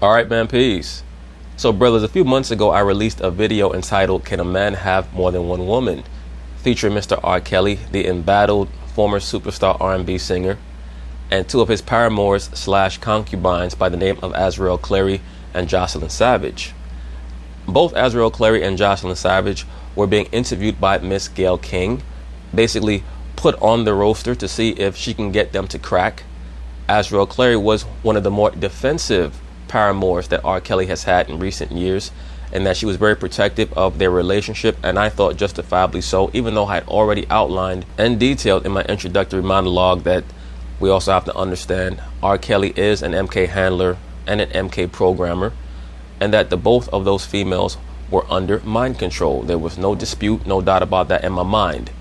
Alright, man, peace. So, brothers, a few months ago, I released a video entitled, "Can a Man Have More Than One Woman?" featuring Mr. R. Kelly, the embattled former superstar R&B singer, and two of his paramours / concubines by the name of Azriel, Clary, and Jocelyn Savage. Both Azriel, Clary, and Jocelyn Savage were being interviewed by Miss Gayle King, basically put on the roster to see if she can get them to crack. Azriel Clary was one of the more defensive paramours that R. Kelly has had in recent years, and that she was very protective of their relationship, and I thought justifiably so, even though I had already outlined and detailed in my introductory monologue that we also have to understand R. Kelly is an MK handler and an MK programmer, and that the both of those females were under mind control. There was no dispute, no doubt about that in my mind.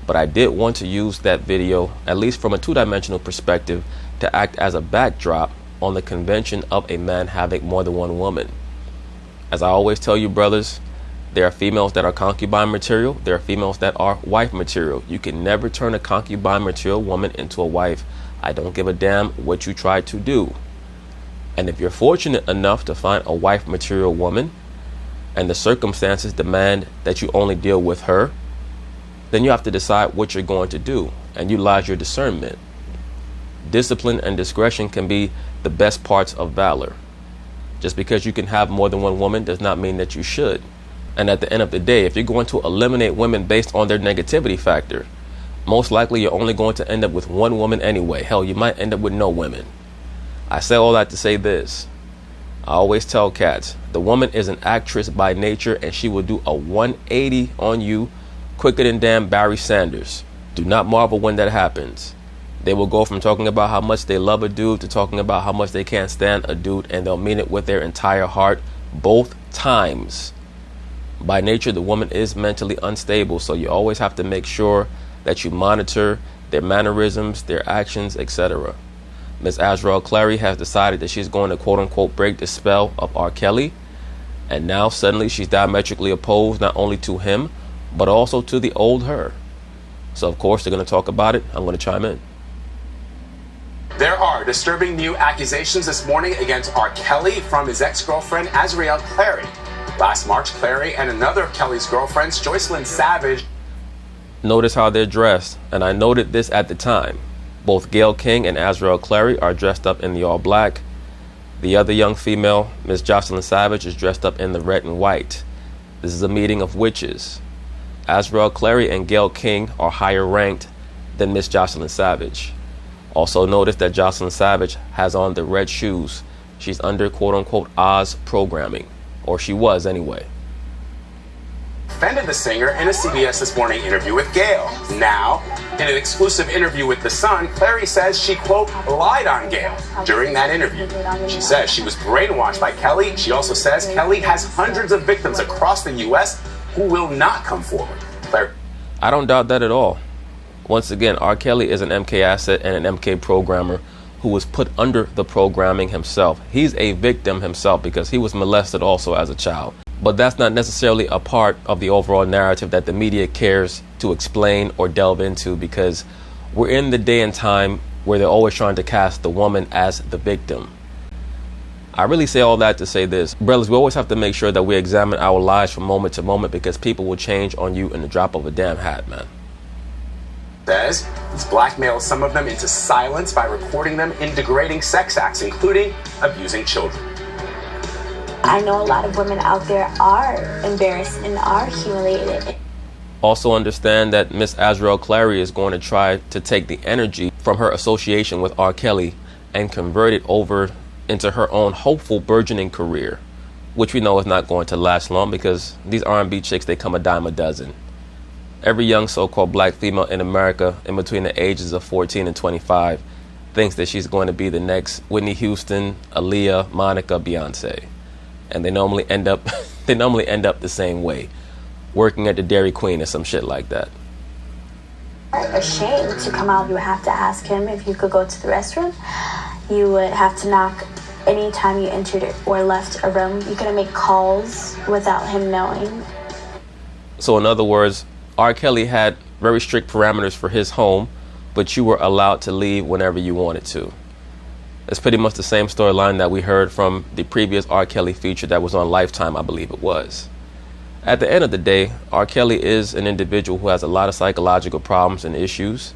But I did want to use that video, at least from a two-dimensional perspective, to act as a backdrop on the convention of a man having more than one woman. As I always tell you, brothers, there are females that are concubine material. There are females that are wife material. You can never turn a concubine material woman into a wife. I don't give a damn what you try to do. And if you're fortunate enough to find a wife material woman, and the circumstances demand that you only deal with her, then you have to decide what you're going to do and utilize your discernment. Discipline and discretion can be the best parts of valor. Just because you can have more than one woman does not mean that you should. And at the end of the day, if you're going to eliminate women based on their negativity factor, most likely you're only going to end up with one woman anyway. Hell, you might end up with no women. I say all that to say this. I always tell cats, the woman is an actress by nature, and she will do a 180 on you quicker than damn Barry Sanders. Do not marvel when that happens. They will go from talking about how much they love a dude to talking about how much they can't stand a dude, and they'll mean it with their entire heart both times. By nature, the woman is mentally unstable, so you always have to make sure that you monitor their mannerisms, their actions, etc. Miss Azriel Clary has decided that she's going to quote-unquote break the spell of R. Kelly, and now suddenly she's diametrically opposed not only to him, but also to the old her. So of course they're going to talk about it. I'm going to chime in. There are disturbing new accusations this morning against R. Kelly from his ex-girlfriend Azriel Clary. Last March, Clary and another of Kelly's girlfriends, Jocelyn Savage. Notice how they're dressed, and I noted this at the time. Both Gayle King and Azriel Clary are dressed up in the all black. The other young female, Miss Jocelyn Savage, is dressed up in the red and white. This is a meeting of witches. Azriel Clary and Gayle King are higher ranked than Miss Jocelyn Savage. Also notice that Jocelyn Savage has on the red shoes. She's under quote-unquote Oz programming, or she was anyway. Defended the singer in a CBS This Morning interview with Gayle. Now, in an exclusive interview with The Sun, Clary says she, quote, lied on Gayle during that interview. She says she was brainwashed by Kelly. She also says Kelly has hundreds of victims across the U.S. who will not come forward. Clary. I don't doubt that at all. Once again, R. Kelly is an MK asset and an MK programmer who was put under the programming himself. He's a victim himself because he was molested also as a child. But that's not necessarily a part of the overall narrative that the media cares to explain or delve into, because we're in the day and time where they're always trying to cast the woman as the victim. I really say all that to say this. Brothers, we always have to make sure that we examine our lives from moment to moment, because people will change on you in the drop of a damn hat, man. Says he's blackmailed some of them into silence by recording them in degrading sex acts, including abusing children. I know a lot of women out there are embarrassed and are humiliated. Also understand that Miss Azriel Clary is going to try to take the energy from her association with R. Kelly and convert it over into her own hopeful burgeoning career, which we know is not going to last long, because these R&B chicks, they come a dime a dozen. Every young so-called black female in America in between the ages of 14 and 25 thinks that she's going to be the next Whitney Houston, Aaliyah, Monica, Beyonce. And they normally end up the same way, working at the Dairy Queen or some shit like that. Ashamed to come out, you would have to ask him if you could go to the restroom. You would have to knock anytime you entered or left a room. You couldn't make calls without him knowing. So in other words, R. Kelly had very strict parameters for his home, but you were allowed to leave whenever you wanted to. It's pretty much the same storyline that we heard from the previous R. Kelly feature that was on Lifetime, I believe it was. At the end of the day, R. Kelly is an individual who has a lot of psychological problems and issues,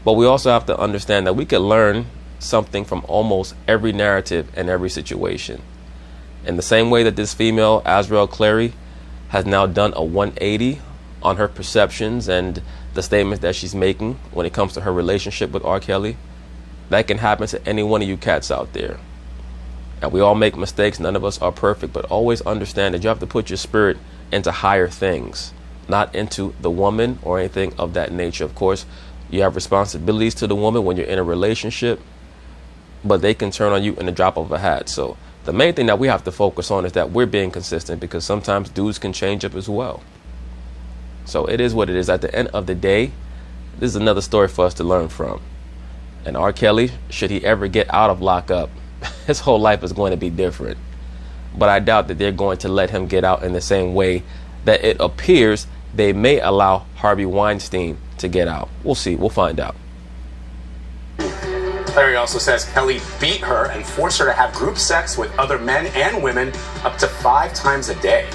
but we also have to understand that we can learn something from almost every narrative and every situation. In the same way that this female, Azriel Clary, has now done a 180 on her perceptions and the statements that she's making when it comes to her relationship with R. Kelly, that can happen to any one of you cats out there. And we all make mistakes. None of us are perfect, but always understand that you have to put your spirit into higher things, not into the woman or anything of that nature. Of course, you have responsibilities to the woman when you're in a relationship, but they can turn on you in the drop of a hat. So the main thing that we have to focus on is that we're being consistent, because sometimes dudes can change up as well. So it is what it is. At the end of the day, this is another story for us to learn from. And R. Kelly, should he ever get out of lockup, his whole life is going to be different. But I doubt that they're going to let him get out in the same way that it appears they may allow Harvey Weinstein to get out. We'll see. We'll find out. Clary also says Kelly beat her and forced her to have group sex with other men and women up to 5 times a day.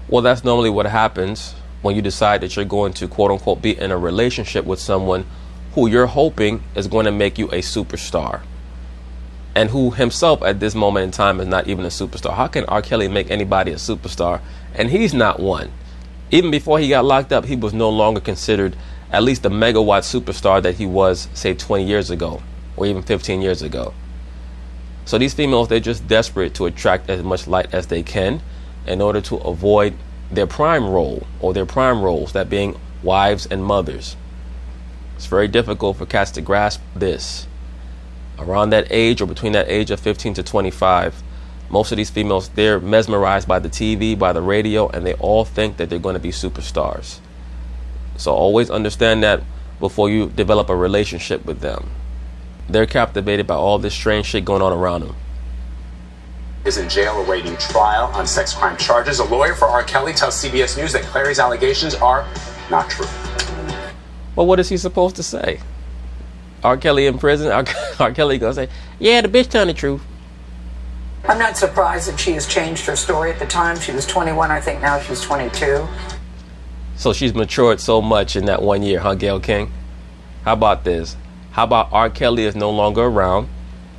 Well, that's normally what happens when you decide that you're going to, quote unquote, be in a relationship with someone who you're hoping is going to make you a superstar, and who himself at this moment in time is not even a superstar. How can R. Kelly make anybody a superstar? And he's not one. Even before he got locked up, he was no longer considered at least the megawatt superstar that he was, say, 20 years ago or even 15 years ago. So these females, they're just desperate to attract as much light as they can in order to avoid their prime role, or their prime roles, that being wives and mothers. It's very difficult for cats to grasp this. Around that age, or between that age of 15 to 25, most of these females, they're mesmerized by the TV, by the radio, and they all think that they're going to be superstars. So always understand that before you develop a relationship with them. They're captivated by all this strange shit going on around them. Is in jail awaiting trial on sex crime charges. A lawyer for R. Kelly tells CBS News that Clary's allegations are not true. Well, what is he supposed to say? R. Kelly in prison? R. Kelly gonna say, yeah, the bitch telling the truth. I'm not surprised that she has changed her story. At the time, she was 21. I think now she's 22. So she's matured so much in that 1 year, huh, Gayle King? How about this? How about R. Kelly is no longer around?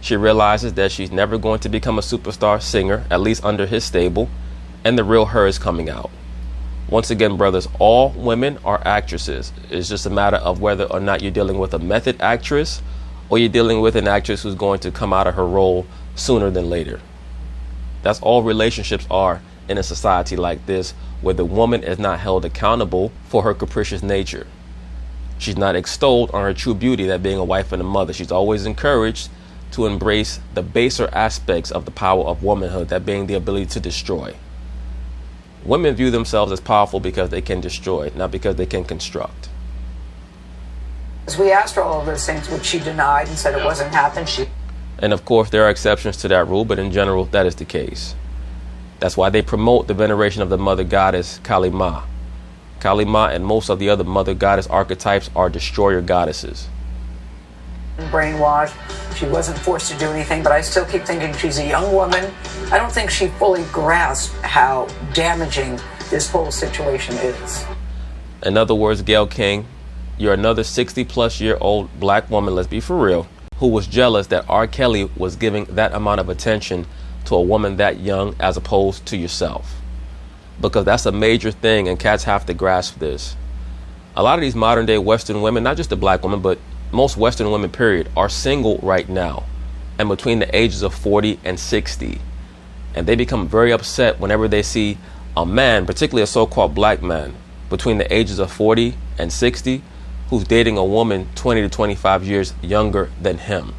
She realizes that she's never going to become a superstar singer, at least under his stable, and the real her is coming out. Once again, brothers, all women are actresses. It's just a matter of whether or not you're dealing with a method actress, or you're dealing with an actress who's going to come out of her role sooner than later. That's all relationships are in a society like this, where the woman is not held accountable for her capricious nature. She's not extolled on her true beauty, that being a wife and a mother. She's always encouraged to embrace the baser aspects of the power of womanhood, that being the ability to destroy. Women view themselves as powerful because they can destroy, not because they can construct. As we asked her all of those things, which she denied and said it wasn't happening. And of course, there are exceptions to that rule, but in general, that is the case. That's why they promote the veneration of the mother goddess Kali Ma. Kali Ma and most of the other mother goddess archetypes are destroyer goddesses. Brainwashed. She wasn't forced to do anything, but I still keep thinking she's a young woman. I don't think she fully grasped how damaging this whole situation is. In other words, Gayle King, you're another 60-plus-year-old black woman, let's be for real, who was jealous that R. Kelly was giving that amount of attention to a woman that young as opposed to yourself. Because that's a major thing, and cats have to grasp this. A lot of these modern day Western women, not just the black women, but most Western women, period, are single right now, and between the ages of 40 and 60. And they become very upset whenever they see a man, particularly a so-called black man, between the ages of 40 and 60, who's dating a woman 20 to 25 years younger than him.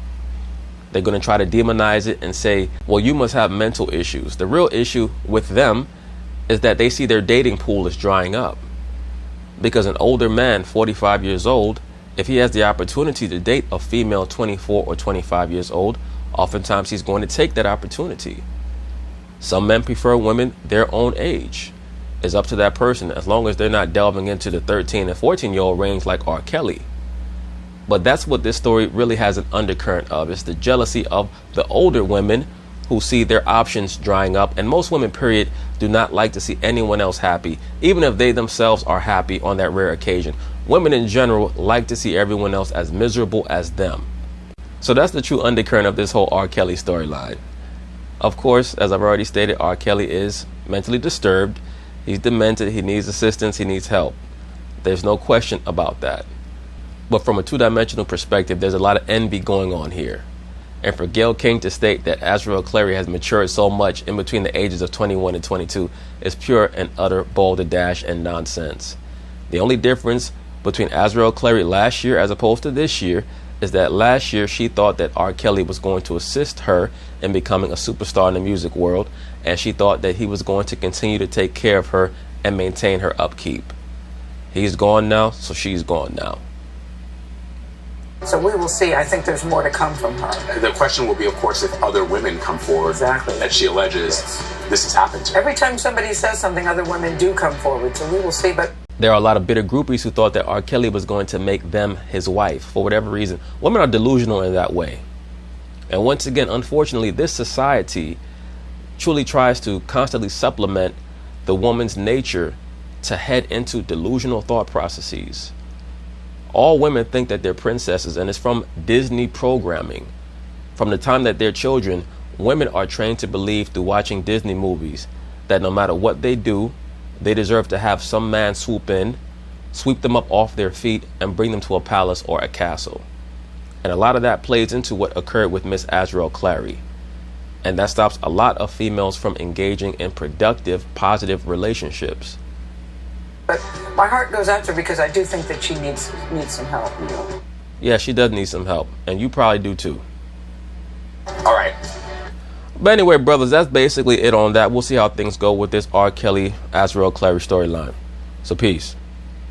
They're going to try to demonize it and say, well, you must have mental issues. The real issue with them is that they see their dating pool is drying up. Because an older man, 45 years old, if he has the opportunity to date a female 24 or 25 years old, oftentimes he's going to take that opportunity. Some men prefer women their own age. It's up to that person, as long as they're not delving into the 13 and 14-year-old range like R. Kelly. But that's what this story really has an undercurrent of. It's the jealousy of the older women who see their options drying up. And most women, period, do not like to see anyone else happy, even if they themselves are happy on that rare occasion. Women in general like to see everyone else as miserable as them. So that's the true undercurrent of this whole R. Kelly storyline. Of course, as I've already stated, R. Kelly is mentally disturbed. He's demented. He needs assistance. He needs help. There's no question about that. But from a two-dimensional perspective, there's a lot of envy going on here. And for Gayle King to state that Azriel Clary has matured so much in between the ages of 21 and 22 is pure and utter balderdash and nonsense. The only difference between Azriel Clary last year as opposed to this year is that last year she thought that R. Kelly was going to assist her in becoming a superstar in the music world, and she thought that he was going to continue to take care of her and maintain her upkeep. He's gone now, so she's gone now. So we will see. I think there's more to come from her. The question will be, of course, if other women come forward that she alleges this has happened to. Every time somebody says something, other women do come forward. So we will see. But there are a lot of bitter groupies who thought that R. Kelly was going to make them his wife for whatever reason. Women are delusional in that way. And once again, unfortunately, this society truly tries to constantly supplement the woman's nature to head into delusional thought processes. All women think that they're princesses, and it's from Disney programming. From the time that they're children, women are trained to believe through watching Disney movies that no matter what they do, they deserve to have some man swoop in, sweep them up off their feet, and bring them to a palace or a castle. And a lot of that plays into what occurred with Miss Azriel Clary. And that stops a lot of females from engaging in productive, positive relationships. But my heart goes out to her because I do think that she needs some help. You know? Yeah, she does need some help. And you probably do too. All right. But anyway, brothers, that's basically it on that. We'll see how things go with this R. Kelly, Azriel Clary storyline. So peace.